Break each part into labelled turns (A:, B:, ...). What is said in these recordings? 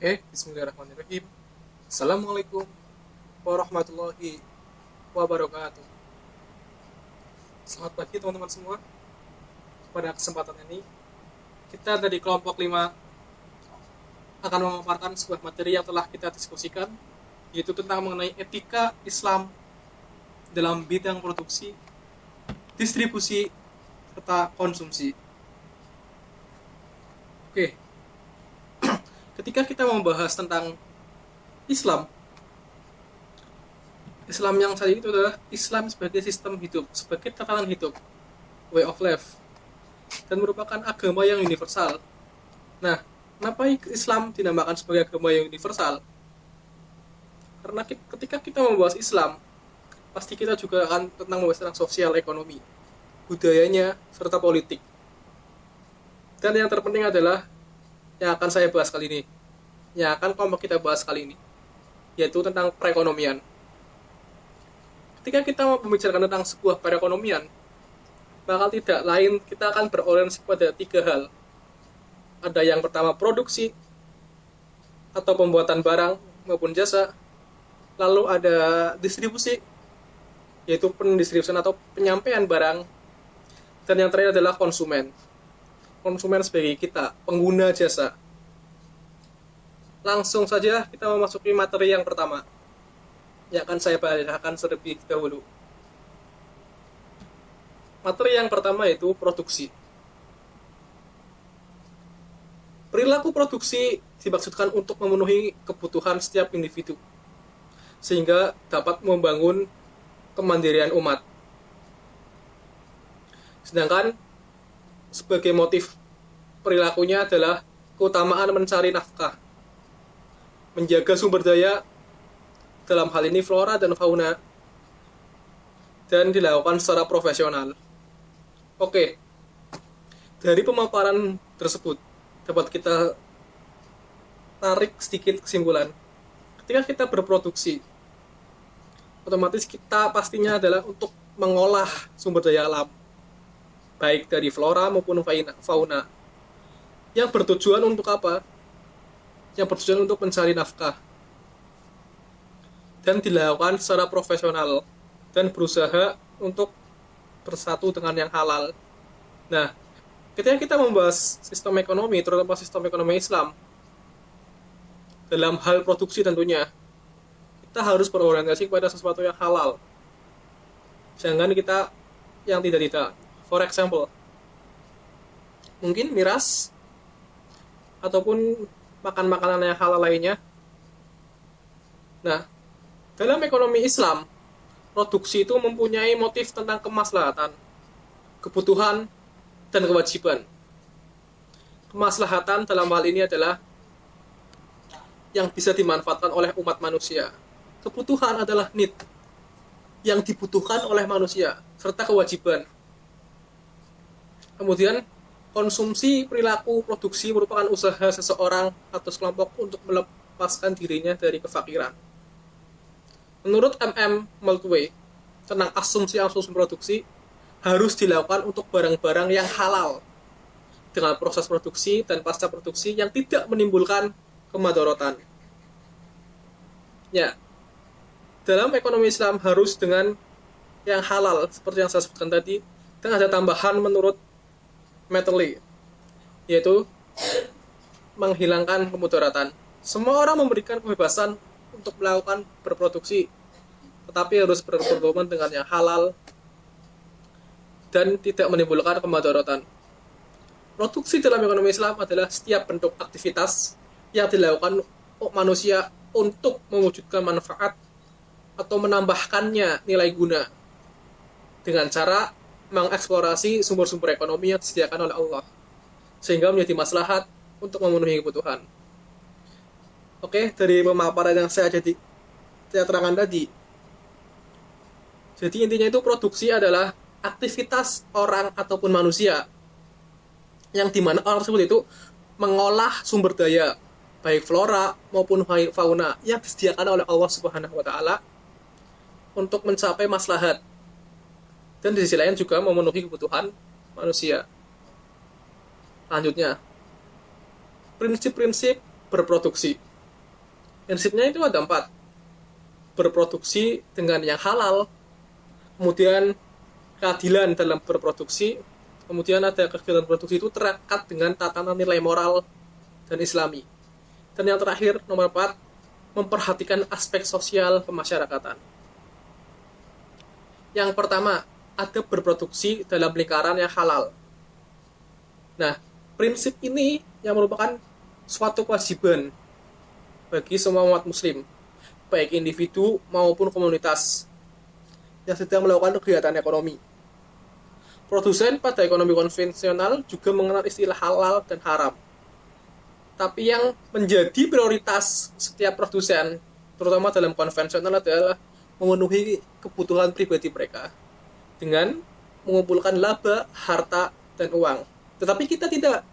A: Bismillahirrahmanirrahim. Assalamualaikum warahmatullahi wabarakatuh. Selamat pagi teman-teman semua. Pada kesempatan ini, kita dari kelompok 5 akan memaparkan sebuah materi yang telah kita diskusikan, yaitu tentang mengenai etika Islam dalam bidang produksi, distribusi, serta konsumsi. Oke, ketika kita membahas tentang Islam, Islam yang tadi itu adalah Islam sebagai sistem hidup, sebagai tatanan hidup, way of life, dan merupakan agama yang universal. Nah, kenapa Islam dinamakan sebagai agama yang universal? Karena ketika kita membahas Islam, pasti kita juga akan tentang membahas tentang sosial, ekonomi, budayanya, serta politik. Dan yang terpenting adalah yang akan saya bahas kali ini, yang akan kelompok kita bahas kali ini, yaitu tentang perekonomian. Ketika kita membicarakan tentang sebuah perekonomian, maka tidak lain kita akan berorientasi pada 3 hal. Ada yang pertama produksi atau pembuatan barang maupun jasa, lalu ada distribusi, yaitu pendistribusian atau penyampaian barang, dan yang terakhir adalah konsumen. Konsumen sebagai kita, pengguna jasa. Langsung saja kita memasuki materi yang pertama, yang akan saya bacakan terlebih dahulu. Materi yang pertama yaitu produksi. Perilaku produksi dimaksudkan untuk memenuhi kebutuhan setiap individu, sehingga dapat membangun kemandirian umat. Sedangkan sebagai motif perilakunya adalah keutamaan mencari nafkah, menjaga sumber daya, dalam hal ini flora dan fauna, dan dilakukan secara profesional. Oke, dari pemaparan tersebut dapat kita tarik sedikit kesimpulan. Ketika kita berproduksi, otomatis kita pastinya adalah untuk mengolah sumber daya alam, baik dari flora maupun fauna. Yang bertujuan untuk apa? Yang bertujuan untuk mencari nafkah. Dan dilakukan secara profesional dan berusaha untuk bersatu dengan yang halal. Nah, ketika kita membahas sistem ekonomi, terutama sistem ekonomi Islam, dalam hal produksi tentunya, kita harus berorientasi kepada sesuatu yang halal. Jangan kita yang tidak-tidak. For example, mungkin miras ataupun makan makanan yang halal lainnya. Nah, dalam ekonomi Islam, produksi itu mempunyai motif tentang kemaslahatan, kebutuhan, dan kewajiban. Kemaslahatan dalam hal ini adalah yang bisa dimanfaatkan oleh umat manusia. Kebutuhan adalah need, yang dibutuhkan oleh manusia, serta kewajiban. Kemudian, konsumsi perilaku produksi merupakan usaha seseorang atau sekelompok untuk melepaskan dirinya dari kefakiran. Menurut M.M. Maltway, tentang asumsi produksi harus dilakukan untuk barang-barang yang halal, dengan proses produksi dan pasca produksi yang tidak menimbulkan kemadharatan. Ya, dalam ekonomi Islam harus dengan yang halal, seperti yang saya sebutkan tadi, dan ada tambahan menurut Metternich, yaitu menghilangkan kemudaratan. Semua orang memberikan kebebasan untuk melakukan berproduksi, tetapi harus berhubungan dengan yang halal dan tidak menimbulkan kemudaratan. Produksi dalam ekonomi Islam adalah setiap bentuk aktivitas yang dilakukan manusia untuk mewujudkan manfaat atau menambahkannya nilai guna dengan cara mengeksplorasi sumber-sumber ekonomi yang disediakan oleh Allah, sehingga menjadi maslahat untuk memenuhi kebutuhan. Oke, dari pemaparan yang saya terangkan tadi, jadi intinya itu produksi adalah aktivitas orang ataupun manusia, yang dimana orang tersebut itu mengolah sumber daya, baik flora maupun fauna, yang disediakan oleh Allah Subhanahu wa Ta'ala untuk mencapai maslahat, dan di sisi lain juga memenuhi kebutuhan manusia. Selanjutnya, prinsip-prinsip berproduksi. Prinsipnya itu ada 4. Berproduksi dengan yang halal, kemudian keadilan dalam berproduksi, kemudian ada kegiatan produksi itu terikat dengan tatanan nilai moral dan islami. Dan yang terakhir, nomor 4, memperhatikan aspek sosial kemasyarakatan. Yang pertama, ada berproduksi dalam lingkaran yang halal. Nah, prinsip ini yang merupakan suatu kewajiban bagi semua umat muslim, baik individu maupun komunitas yang sedang melakukan kegiatan ekonomi. Produsen pada ekonomi konvensional juga mengenal istilah halal dan haram. Tapi yang menjadi prioritas setiap produsen, terutama dalam konvensional, adalah memenuhi kebutuhan pribadi mereka dengan mengumpulkan laba, harta, dan uang. Tetapi kita tidak.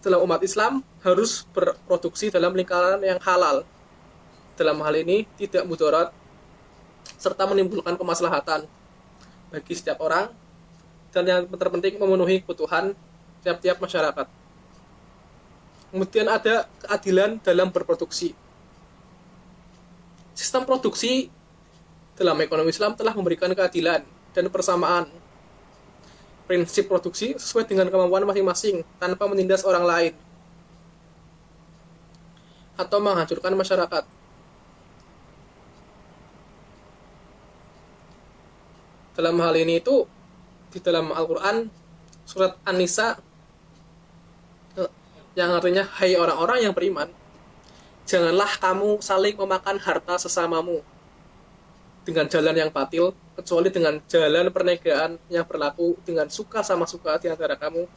A: Dalam umat Islam harus berproduksi dalam lingkaran yang halal. Dalam hal ini tidak mudarat serta menimbulkan kemaslahatan bagi setiap orang, dan yang terpenting memenuhi kebutuhan tiap-tiap masyarakat. Kemudian ada keadilan dalam berproduksi. Sistem produksi dalam ekonomi Islam telah memberikan keadilan dan persamaan. Prinsip produksi sesuai dengan kemampuan masing-masing tanpa menindas orang lain atau menghancurkan masyarakat. Dalam hal ini itu di dalam Al-Quran surat An-Nisa yang artinya, hai orang-orang yang beriman, janganlah kamu saling memakan harta sesamamu dengan jalan yang batil, kecuali dengan jalan perniagaan yang berlaku dengan suka sama suka di antara kamu,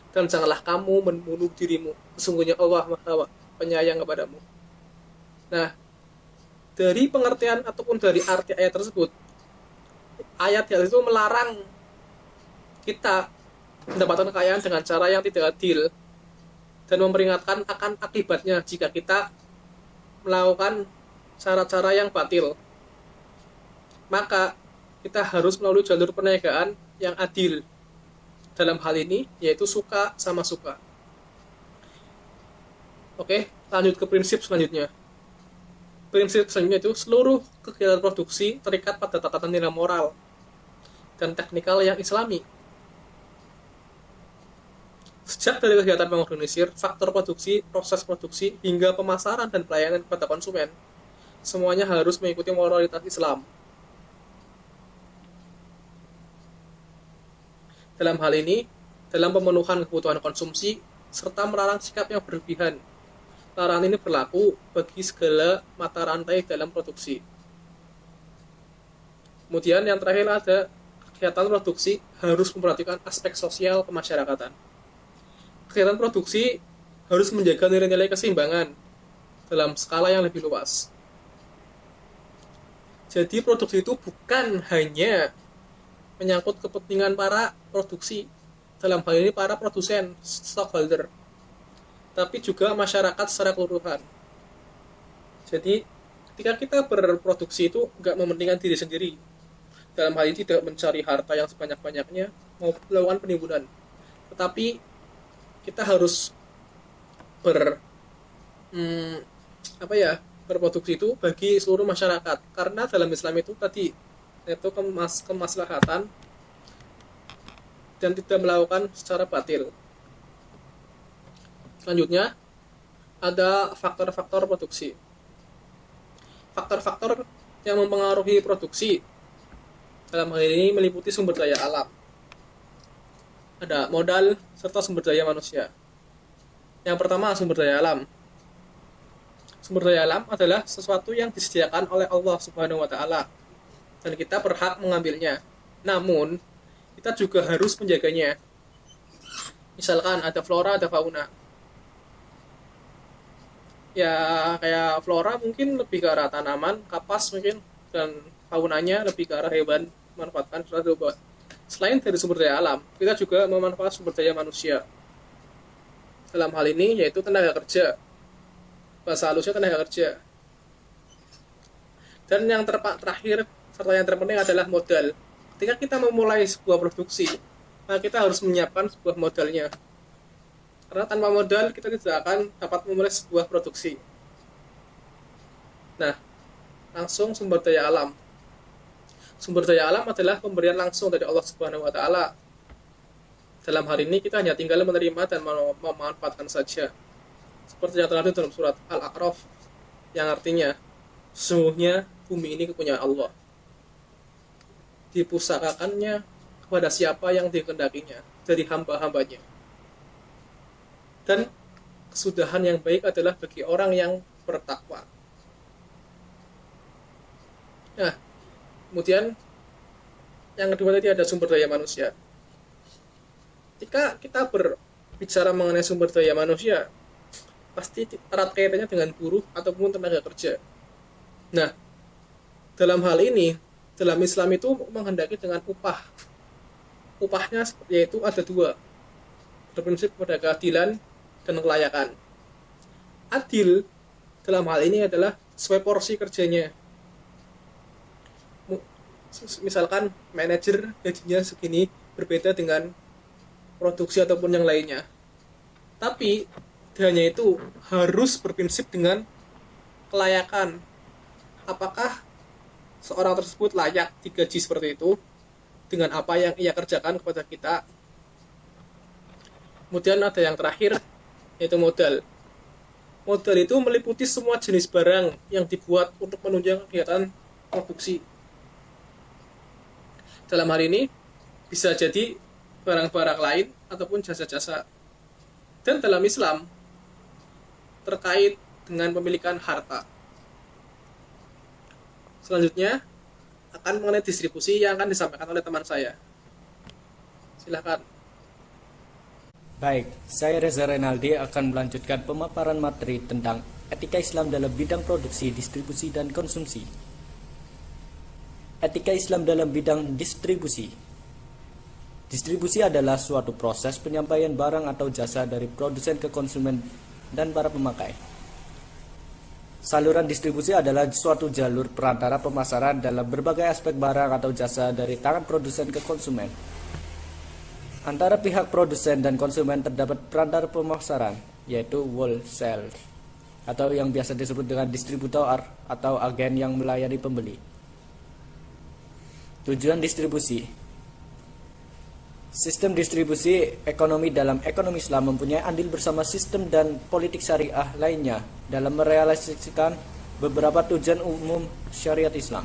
A: dan janganlah kamu membunuh dirimu, sesungguhnya Allah Maha Penyayang kepadamu. Nah, dari pengertian ataupun dari arti ayat tersebut, ayat itu melarang kita mendapatkan kekayaan dengan cara yang tidak adil, dan memperingatkan akan akibatnya jika kita melakukan cara-cara yang batil. Maka kita harus melalui jalur perniagaan yang adil. Dalam hal ini yaitu suka sama suka. Oke, lanjut ke prinsip selanjutnya. Prinsip selanjutnya itu seluruh kegiatan produksi terikat pada tatanan nilai moral dan teknikal yang islami. Sejak dari kegiatan mengorganisir, faktor produksi, proses produksi, hingga pemasaran dan pelayanan kepada konsumen, semuanya harus mengikuti moralitas Islam. Dalam hal ini, dalam pemenuhan kebutuhan konsumsi, serta melarang sikap yang berlebihan. Larangan ini berlaku bagi segala mata rantai dalam produksi. Kemudian yang terakhir ada kegiatan produksi harus memperhatikan aspek sosial kemasyarakatan. Kegiatan produksi harus menjaga nilai-nilai keseimbangan dalam skala yang lebih luas. Jadi produksi itu bukan hanya menyangkut kepentingan para produksi, dalam hal ini para produsen, stockholder, tapi juga masyarakat secara keseluruhan. Jadi ketika kita berproduksi itu nggak mementingkan diri sendiri, dalam hal ini tidak mencari harta yang sebanyak-banyaknya mau melakukan penimbunan, tetapi kita harus berproduksi itu bagi seluruh masyarakat, karena dalam Islam itu tadi yaitu kemaslahatan dan tidak melakukan secara batil. Selanjutnya ada faktor-faktor produksi. Faktor-faktor yang mempengaruhi produksi dalam hal ini meliputi sumber daya alam, ada modal, serta sumber daya manusia. Yang pertama, sumber daya alam. Sumber daya alam adalah sesuatu yang disediakan oleh Allah Subhanahu wa Ta'ala, dan kita berhak mengambilnya. Namun, kita juga harus menjaganya. Misalkan ada flora, ada fauna. Ya, kayak flora mungkin lebih ke arah tanaman, kapas mungkin, dan faunanya lebih ke arah hewan, memanfaatkan suatu obat. Selain dari sumber daya alam, kita juga memanfaatkan sumber daya manusia. Dalam hal ini yaitu tenaga kerja. Bahasa halusnya tenaga kerja. Dan yang terakhir serta yang terpenting adalah modal. Ketika kita memulai sebuah produksi, maka kita harus menyiapkan sebuah modalnya. Karena tanpa modal kita tidak akan dapat memulai sebuah produksi. Nah, langsung sumber daya alam. Sumber daya alam adalah pemberian langsung dari Allah Subhanahu wa taala. Dalam hal ini kita hanya tinggal menerima dan memanfaatkan saja. Seperti yang terdapat dalam surat Al-A'raf yang artinya sesungguhnya bumi ini kepunyaan Allah. Dipusakakannya kepada siapa yang dikehendakinya dari hamba-hambanya. Dan kesudahan yang baik adalah bagi orang yang bertakwa. Nah, kemudian yang kedua tadi ada sumber daya manusia. Ketika kita berbicara mengenai sumber daya manusia, pasti erat kaitannya dengan buruh ataupun tenaga kerja. Nah, dalam hal ini, dalam Islam itu menghendaki dengan upah. Upahnya yaitu ada dua, berprinsip pada keadilan dan kelayakan. Adil dalam hal ini adalah sesuai porsi kerjanya. Misalkan manajer gajinya segini berbeda dengan produksi ataupun yang lainnya. Tapi hanya itu harus berprinsip dengan kelayakan. Apakah seorang tersebut layak digaji seperti itu dengan apa yang ia kerjakan kepada kita. Kemudian ada yang terakhir, yaitu modal. Modal itu meliputi semua jenis barang yang dibuat untuk menunjang kegiatan produksi. Dalam hal ini bisa jadi barang-barang lain ataupun jasa-jasa. Dan dalam Islam terkait dengan pemilikan harta. Selanjutnya akan mengenai distribusi yang akan disampaikan oleh teman saya. Silakan.
B: Baik, saya Reza Renaldi akan melanjutkan pemaparan materi tentang etika Islam dalam bidang produksi, distribusi, dan konsumsi. Etika Islam dalam bidang distribusi. Distribusi adalah suatu proses penyampaian barang atau jasa dari produsen ke konsumen dan para pemakai. Saluran distribusi adalah suatu jalur perantara pemasaran dalam berbagai aspek barang atau jasa dari tangan produsen ke konsumen. Antara pihak produsen dan konsumen terdapat perantara pemasaran, yaitu wholesale, atau yang biasa disebut dengan distributor atau agen yang melayani pembeli. Tujuan distribusi. Sistem distribusi ekonomi dalam ekonomi Islam mempunyai andil bersama sistem dan politik syariah lainnya dalam merealisasikan beberapa tujuan umum syariat Islam,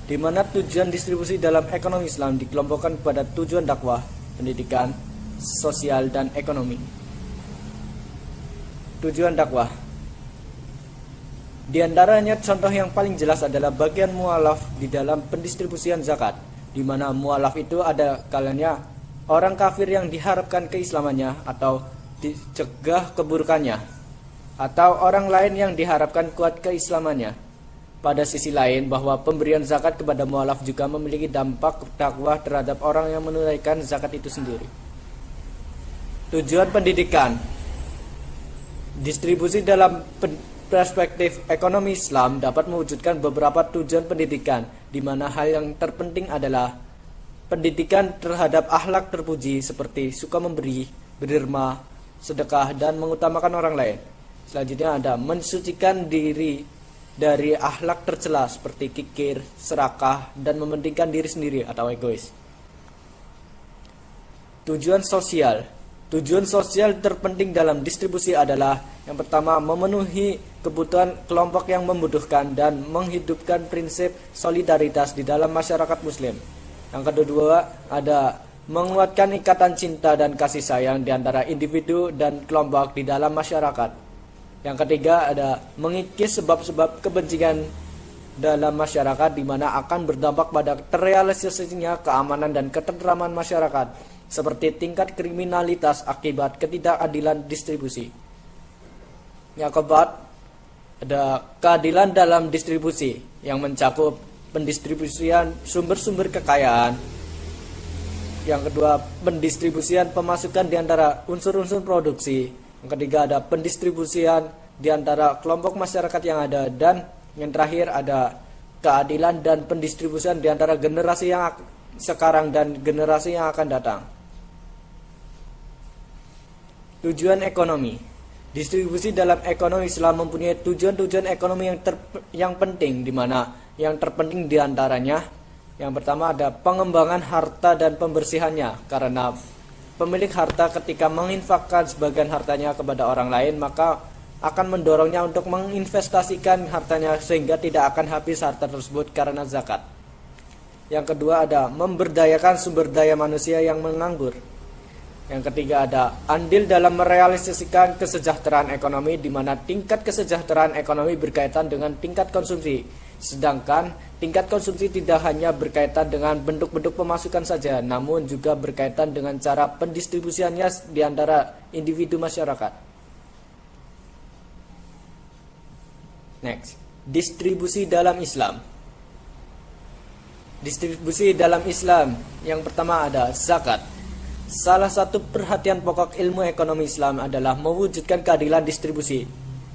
B: di mana tujuan distribusi dalam ekonomi Islam dikelompokkan pada tujuan dakwah, pendidikan, sosial, dan ekonomi. Tujuan dakwah. Di antaranya contoh yang paling jelas adalah bagian mualaf di dalam pendistribusian zakat, di mana mualaf itu ada kalanya orang kafir yang diharapkan keislamannya atau dicegah keburukannya, atau orang lain yang diharapkan kuat keislamannya. Pada sisi lain, bahwa pemberian zakat kepada mualaf juga memiliki dampak dakwah terhadap orang yang menunaikan zakat itu sendiri. Tujuan pendidikan. Distribusi dalam perspektif ekonomi Islam dapat mewujudkan beberapa tujuan pendidikan, di mana hal yang terpenting adalah pendidikan terhadap akhlak terpuji seperti suka memberi, berderma, sedekah, dan mengutamakan orang lain. Selanjutnya ada mensucikan diri dari akhlak tercela seperti kikir, serakah, dan mementingkan diri sendiri atau egois. Tujuan sosial. Tujuan sosial terpenting dalam distribusi adalah yang pertama, memenuhi kebutuhan kelompok yang membutuhkan dan menghidupkan prinsip solidaritas di dalam masyarakat muslim. Yang kedua, ada menguatkan ikatan cinta dan kasih sayang di antara individu dan kelompok di dalam masyarakat. Yang ketiga, ada mengikis sebab-sebab kebencian dalam masyarakat, di mana akan berdampak pada terrealisasinya keamanan dan ketentraman masyarakat, seperti tingkat kriminalitas akibat ketidakadilan distribusi. Yang keempat, ada keadilan dalam distribusi yang mencakup pendistribusian sumber-sumber kekayaan. Yang kedua, pendistribusian pemasukan di antara unsur-unsur produksi. Yang ketiga, ada pendistribusian di antara kelompok masyarakat yang ada. Dan yang terakhir, ada keadilan dan pendistribusian di antara generasi yang sekarang dan generasi yang akan datang. Tujuan ekonomi. Distribusi dalam ekonomi Islam mempunyai tujuan-tujuan ekonomi yang penting, di mana yang terpenting diantaranya yang pertama ada pengembangan harta dan pembersihannya, karena pemilik harta ketika menginfakkan sebagian hartanya kepada orang lain maka akan mendorongnya untuk menginvestasikan hartanya sehingga tidak akan habis harta tersebut karena zakat. Yang kedua ada memberdayakan sumber daya manusia yang menganggur. Yang ketiga ada andil dalam merealisasikan kesejahteraan ekonomi, di mana tingkat kesejahteraan ekonomi berkaitan dengan tingkat konsumsi. Sedangkan tingkat konsumsi tidak hanya berkaitan dengan bentuk-bentuk pemasukan saja, namun juga berkaitan dengan cara pendistribusiannya di antara individu masyarakat. Next, distribusi dalam Islam. Distribusi dalam Islam yang pertama ada zakat. Salah satu perhatian pokok ilmu ekonomi Islam adalah mewujudkan keadilan distribusi.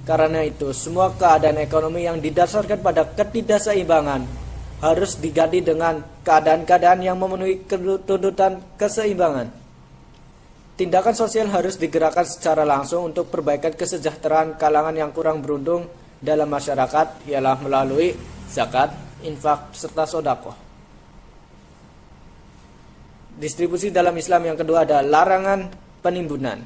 B: Karena itu, semua keadaan ekonomi yang didasarkan pada ketidakseimbangan harus diganti dengan keadaan-keadaan yang memenuhi tuntutan keseimbangan. Tindakan sosial harus digerakkan secara langsung untuk perbaikan kesejahteraan kalangan yang kurang beruntung dalam masyarakat, ialah melalui zakat, infak, serta sedekah. Distribusi dalam Islam yang kedua ada larangan penimbunan.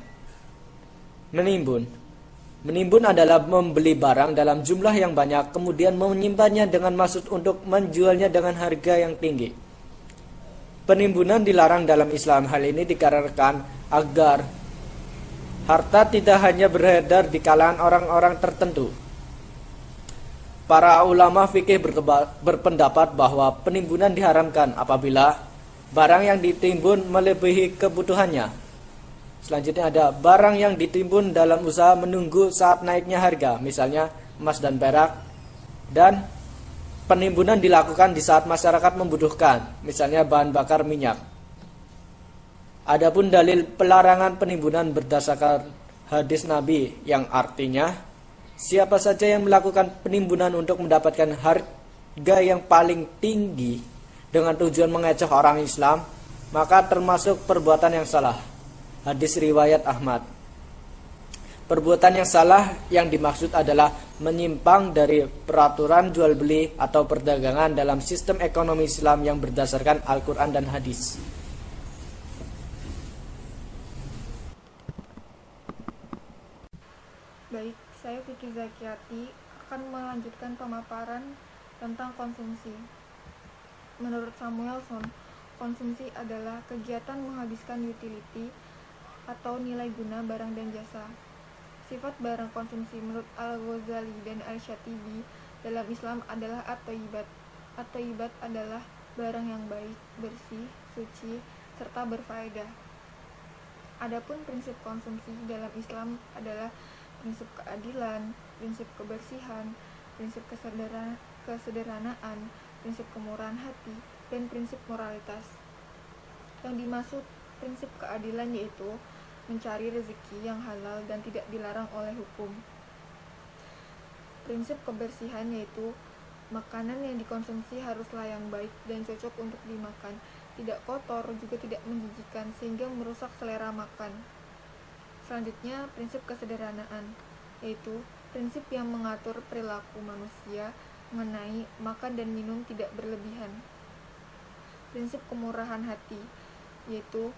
B: Menimbun adalah membeli barang dalam jumlah yang banyak kemudian menyimpannya dengan maksud untuk menjualnya dengan harga yang tinggi. Penimbunan dilarang dalam Islam. Hal ini dikarenakan agar harta tidak hanya beredar di kalangan orang-orang tertentu. Para ulama fikih berpendapat bahwa penimbunan diharamkan apabila barang yang ditimbun melebihi kebutuhannya. Selanjutnya ada barang yang ditimbun dalam usaha menunggu saat naiknya harga, misalnya emas dan perak. Dan penimbunan dilakukan di saat masyarakat membutuhkan, misalnya bahan bakar minyak. Adapun dalil pelarangan penimbunan berdasarkan hadis Nabi yang artinya siapa saja yang melakukan penimbunan untuk mendapatkan harga yang paling tinggi dengan tujuan mengecoh orang Islam, maka termasuk perbuatan yang salah. Hadis riwayat Ahmad. Perbuatan yang salah yang dimaksud adalah menyimpang dari peraturan jual beli atau perdagangan dalam sistem ekonomi Islam yang berdasarkan Al-Quran dan hadis.
C: Baik, saya Vicky Zakiati akan melanjutkan pemaparan tentang konsumsi. Menurut Samuelson, konsumsi adalah kegiatan menghabiskan utility atau nilai guna barang dan jasa. Sifat barang konsumsi menurut Al-Ghazali dan Al-Shatibi dalam Islam adalah at-thayyibat. At-thayyibat adalah barang yang baik, bersih, suci, serta berfaedah. Adapun prinsip konsumsi dalam Islam adalah prinsip keadilan, prinsip kebersihan, prinsip kesederhanaan, prinsip kemurahan hati, dan prinsip moralitas. Yang dimaksud prinsip keadilan yaitu mencari rezeki yang halal dan tidak dilarang oleh hukum. Prinsip kebersihan yaitu makanan yang dikonsumsi haruslah yang baik dan cocok untuk dimakan, tidak kotor, juga tidak menjijikan sehingga merusak selera makan. Selanjutnya, prinsip kesederhanaan, yaitu prinsip yang mengatur perilaku manusia mengenai makan dan minum tidak berlebihan. Prinsip kemurahan hati, yaitu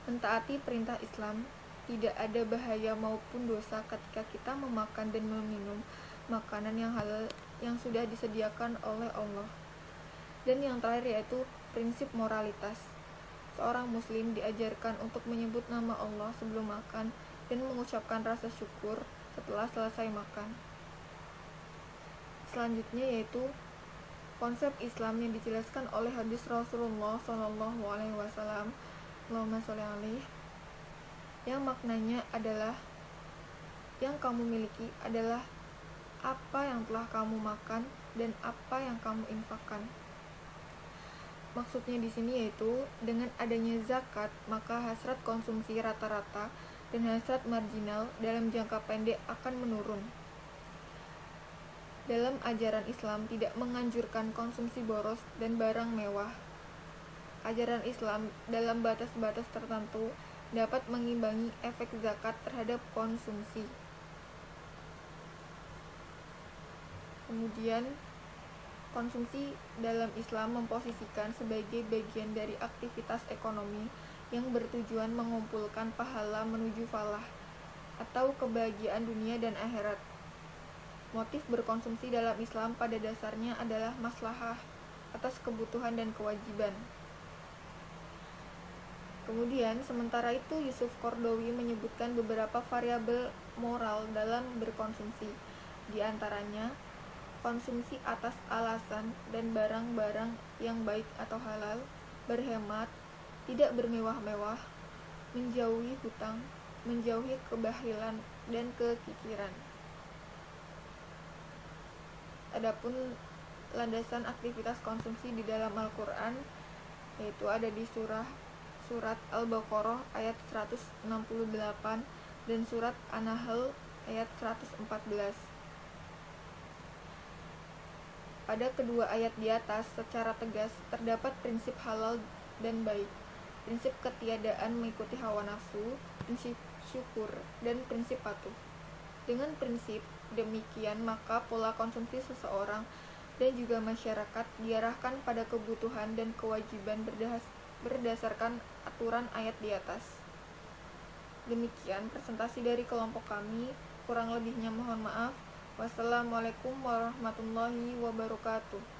C: mentaati perintah Islam, tidak ada bahaya maupun dosa ketika kita memakan dan meminum makanan yang halal yang sudah disediakan oleh Allah. Dan yang terakhir yaitu prinsip moralitas. Seorang muslim diajarkan untuk menyebut nama Allah sebelum makan dan mengucapkan rasa syukur setelah selesai makan. Selanjutnya yaitu konsep Islam yang dijelaskan oleh hadis Rasulullah SAW, Allahumma sholli alaihi, yang maknanya adalah yang kamu miliki adalah apa yang telah kamu makan dan apa yang kamu infakkan. Maksudnya di sini yaitu dengan adanya zakat, maka hasrat konsumsi rata-rata dan hasrat marginal dalam jangka pendek akan menurun. Dalam ajaran Islam tidak menganjurkan konsumsi boros dan barang mewah. Ajaran Islam dalam batas-batas tertentu dapat mengimbangi efek zakat terhadap konsumsi. Kemudian, konsumsi dalam Islam memposisikan sebagai bagian dari aktivitas ekonomi yang bertujuan mengumpulkan pahala menuju falah atau kebahagiaan dunia dan akhirat. Motif berkonsumsi dalam Islam pada dasarnya adalah maslahah atas kebutuhan dan kewajiban. Kemudian, sementara itu Yusuf Qaradawi menyebutkan beberapa variabel moral dalam berkonsumsi, di antaranya konsumsi atas alasan dan barang-barang yang baik atau halal, berhemat, tidak bermewah-mewah, menjauhi hutang, menjauhi kebahilan dan kekikiran. Adapun landasan aktivitas konsumsi di dalam Al-Quran, yaitu ada di surat Al-Baqarah ayat 168 dan surat An-Nahl ayat 114. Pada kedua ayat di atas secara tegas terdapat prinsip halal dan baik, prinsip ketiadaan mengikuti hawa nafsu, prinsip syukur, dan prinsip patuh. Dengan prinsip demikian, maka pola konsumsi seseorang dan juga masyarakat diarahkan pada kebutuhan dan kewajiban berdasarkan aturan ayat di atas. Demikian presentasi dari kelompok kami, kurang lebihnya mohon maaf. Wassalamualaikum warahmatullahi wabarakatuh.